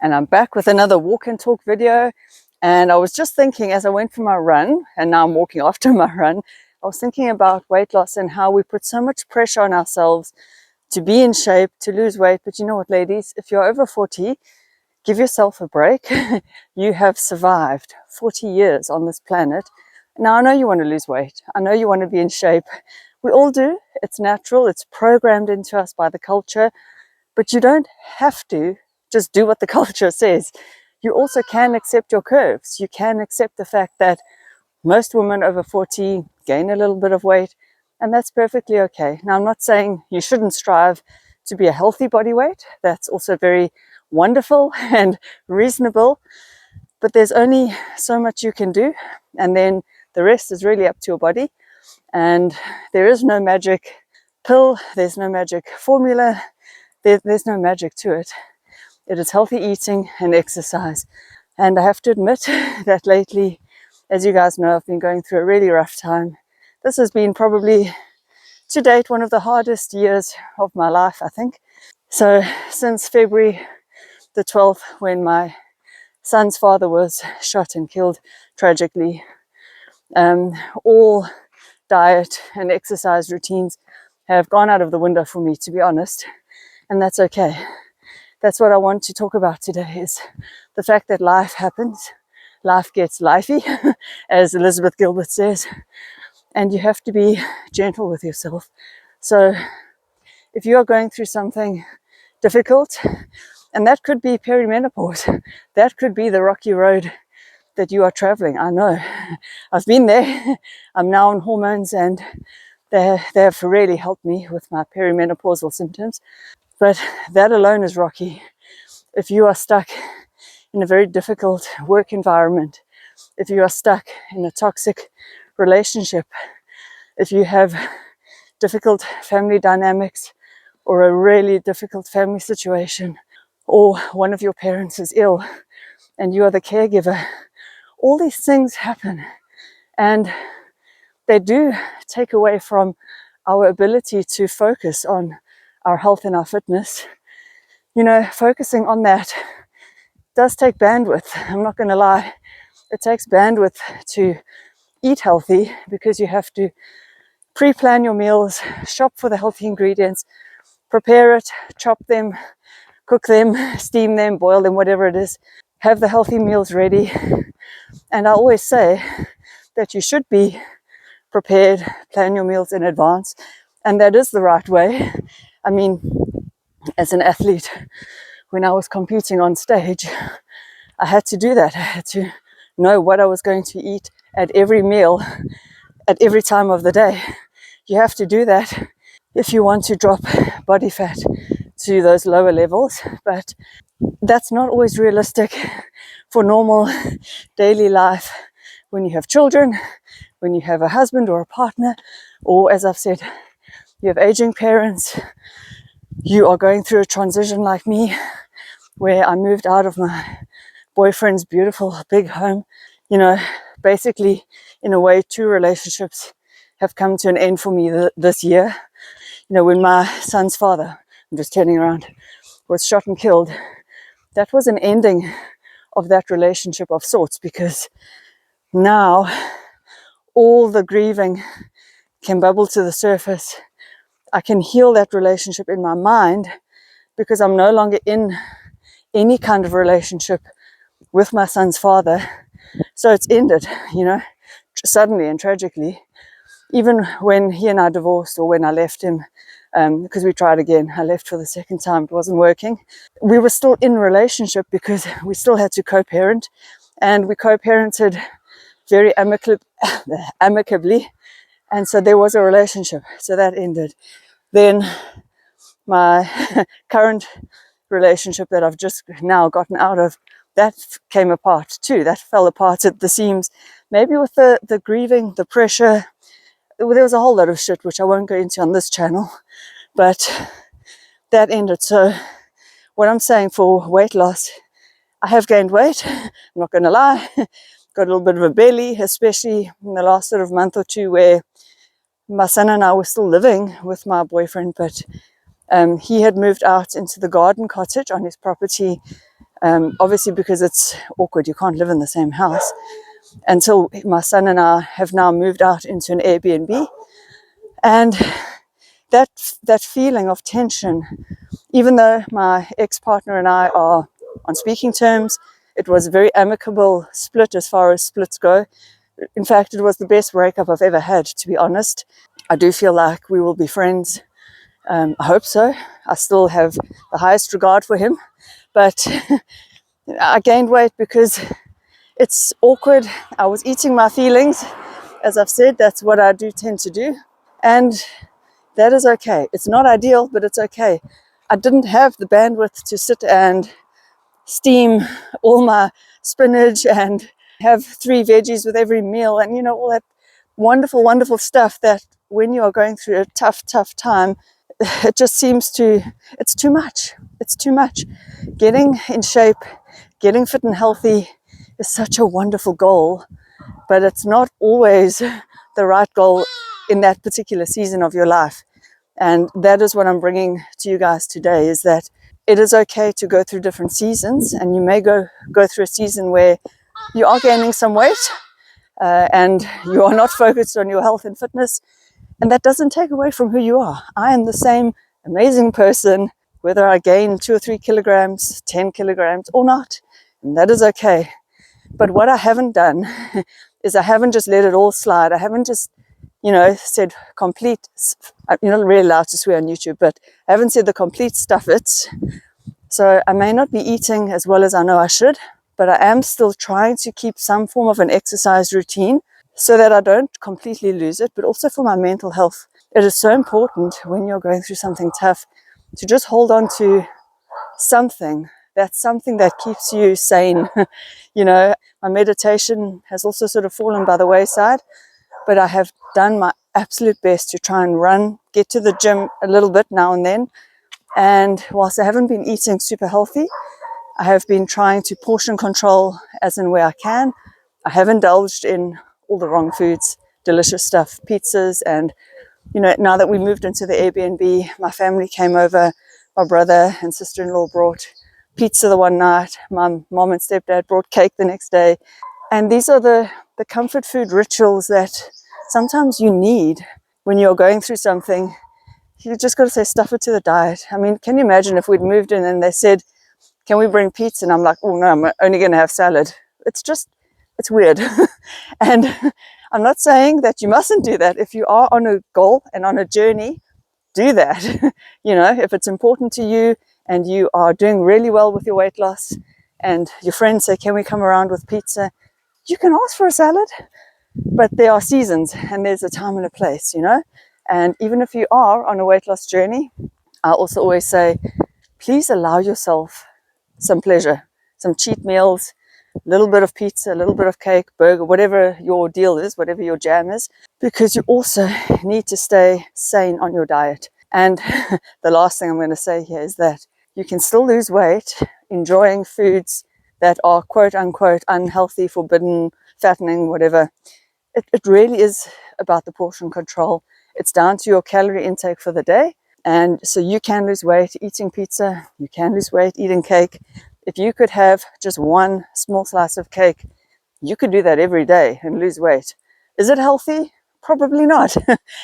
and I'm back with another walk and talk video. And I was just thinking as I went for my run, and now I'm walking after my run, I was thinking about weight loss and how we put so much pressure on ourselves to be in shape, to lose weight. But you know what, ladies, if you're over 40, give yourself a break. You have survived 40 years on this planet. Now, I know you want to lose weight. I know you want to be in shape. We all do. It's natural. It's programmed into us by the culture. But you don't have to just do what the culture says. You also can accept your curves. You can accept the fact that most women over 40 gain a little bit of weight, and that's perfectly okay. Now, I'm not saying you shouldn't strive to be a healthy body weight. That's also very wonderful and reasonable, but there's only so much you can do, and then the rest is really up to your body. And there is no magic pill, there's no magic formula, there's no magic to it. It is healthy eating and exercise. And I have to admit that lately, as you guys know, I've been going through a really rough time. This has been probably, to date, one of the hardest years of my life, I think. So since February the 12th, when my son's father was shot and killed tragically, all diet and exercise routines have gone out of the window for me, to be honest. And that's okay. That's what I want to talk about today, is the fact that life happens. Life gets lifey, as Elizabeth Gilbert says, and you have to be gentle with yourself. So if you are going through something difficult, and that could be perimenopause, that could be the rocky road that you are traveling. I know, I've been there. I'm now on hormones, and they have really helped me with my perimenopausal symptoms. But that alone is rocky. If you are stuck in a very difficult work environment, if you are stuck in a toxic relationship, if you have difficult family dynamics or a really difficult family situation, or one of your parents is ill and you are the caregiver, all these things happen, and they do take away from our ability to focus on our health and our fitness. You know, focusing on that does take bandwidth. I'm not going to lie. It takes bandwidth to eat healthy, because you have to pre-plan your meals, shop for the healthy ingredients, prepare it, chop them, cook them, steam them, boil them, whatever it is. Have the healthy meals ready. And I always say that you should be prepared, plan your meals in advance, and that is the right way. I mean, as an athlete, when I was competing on stage, I had to do that. I had to know what I was going to eat at every meal, at every time of the day. You have to do that if you want to drop body fat to those lower levels, but that's not always realistic for normal daily life. When you have children, when you have a husband or a partner, or as I've said, you have aging parents, you are going through a transition like me, where I moved out of my boyfriend's beautiful big home. You know, basically, in a way, 2 relationships have come to an end for me this year. You know, when my son's father, I'm just turning around, was shot and killed, that was an ending of that relationship of sorts, because now all the grieving can bubble to the surface. I can heal that relationship in my mind, because I'm no longer in any kind of relationship with my son's father. So it's ended, you know, suddenly and tragically. Even when he and I divorced, or when I left him, because we tried again, I left for the second time, it wasn't working. We were still in relationship because we still had to co-parent, and we co-parented very amicably, and so there was a relationship. So that ended. Then my current relationship that I've just now gotten out of, that came apart too. That fell apart at the seams, maybe with the grieving, the pressure. There was a whole lot of shit which I won't go into on this channel, but that ended. So what I'm saying for weight loss, I have gained weight, I'm not going to lie. Got a little bit of a belly, especially in the last sort of month or two, where my son and I were still living with my boyfriend, but he had moved out into the garden cottage on his property Obviously, because it's awkward, you can't live in the same house until my son and I have now moved out into an Airbnb. And that feeling of tension, even though my ex-partner and I are on speaking terms, it was a very amicable split as far as splits go. In fact, it was the best breakup I've ever had, to be honest. I do feel like we will be friends. I hope so. I still have the highest regard for him. But I gained weight because it's awkward. I was eating my feelings. As I've said, that's what I do tend to do. And that is okay. It's not ideal, but it's okay. I didn't have the bandwidth to sit and steam all my spinach and have 3 veggies with every meal and, you know, all that wonderful, wonderful stuff that when you are going through a tough time, it just seems it's too much. It's too much. Getting in shape, getting fit and healthy is such a wonderful goal, but it's not always the right goal in that particular season of your life. And that is what I'm bringing to you guys today, is that it is okay to go through different seasons, and you may go through a season where you are gaining some weight and you are not focused on your health and fitness, and that doesn't take away from who you are. I am the same amazing person, whether I gain 2 or 3 kilograms, 10 kilograms or not, and that is okay. But what I haven't done is I haven't just let it all slide. I haven't just, said complete, you're not really allowed to swear on YouTube, but I haven't said the complete stuff it. So I may not be eating as well as I know I should, but I am still trying to keep some form of an exercise routine so that I don't completely lose it, but also for my mental health. It is so important when you're going through something tough to just hold on to something. That's something that keeps you sane. My meditation has also sort of fallen by the wayside, but I have done my absolute best to try and run, get to the gym a little bit now and then. And whilst I haven't been eating super healthy, I have been trying to portion control as and where I can. I have indulged in all the wrong foods, delicious stuff, pizzas. And, now that we moved into the Airbnb, my family came over. My brother and sister-in-law brought pizza the one night. My mom and stepdad brought cake the next day. And these are the comfort food rituals that sometimes you need when you're going through something. You just got to say, stuff it to the diet. I mean, can you imagine if we'd moved in and they said, can we bring pizza? And I'm like, oh no, I'm only going to have salad. It's weird. And I'm not saying that you mustn't do that. If you are on a goal and on a journey, do that. If it's important to you and you are doing really well with your weight loss and your friends say, can we come around with pizza? You can ask for a salad, but there are seasons and there's a time and a place, And even if you are on a weight loss journey, I also always say, please allow yourself some pleasure, some cheat meals, a little bit of pizza, a little bit of cake, burger, whatever your deal is, whatever your jam is, because you also need to stay sane on your diet. And the last thing I'm going to say here is that you can still lose weight enjoying foods that are quote unquote unhealthy, forbidden, fattening, whatever. It really is about the portion control. It's down to your calorie intake for the day. And so you can lose weight eating pizza. You can lose weight eating cake. If you could have just one small slice of cake, you could do that every day and lose weight. Is it healthy? Probably not.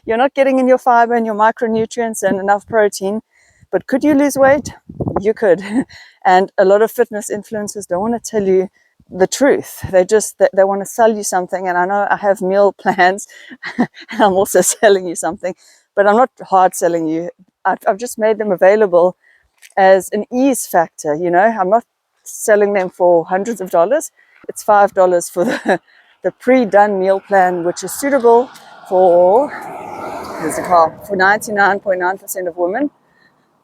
You're not getting in your fiber and your micronutrients and enough protein. But could you lose weight? You could. And a lot of fitness influencers don't want to tell you the truth. They want to sell you something. And I know I have meal plans and I'm also selling you something, but I'm not hard selling you. I've just made them available as an ease factor. I'm not selling them for hundreds of dollars. It's $5 for the pre-done meal plan, which is suitable for 99.9% of women.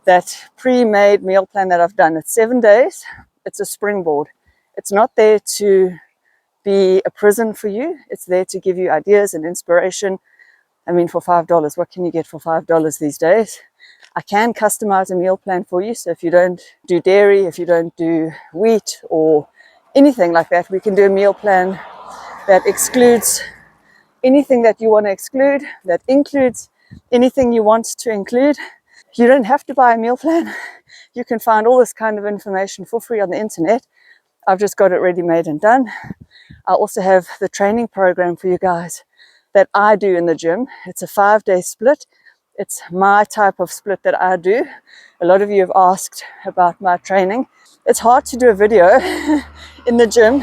That pre-made meal plan that I've done, it's 7 days. It's a springboard. It's not there to be a prison for you. It's there to give you ideas and inspiration. I mean, for $5, what can you get for $5 these days? I can customize a meal plan for you. So if you don't do dairy, if you don't do wheat or anything like that, we can do a meal plan that excludes anything that you want to exclude, that includes anything you want to include. You don't have to buy a meal plan. You can find all this kind of information for free on the internet. I've just got it ready made and done. I also have the training program for you guys that I do in the gym. It's a 5-day split. It's my type of split that I do. A lot of you have asked about my training. It's hard to do a video in the gym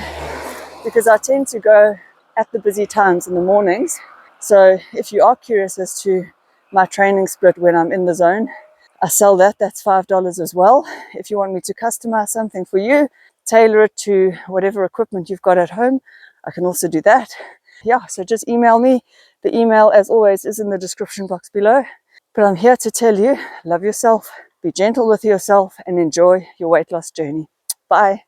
because I tend to go at the busy times in the mornings. So if you are curious as to my training split when I'm in the zone, I sell that. That's $5 as well. If you want me to customize something for you, tailor it to whatever equipment you've got at home, I can also do that. Yeah, so just email me. The email, as always, is in the description box below. But I'm here to tell you, love yourself, be gentle with yourself, and enjoy your weight loss journey. Bye.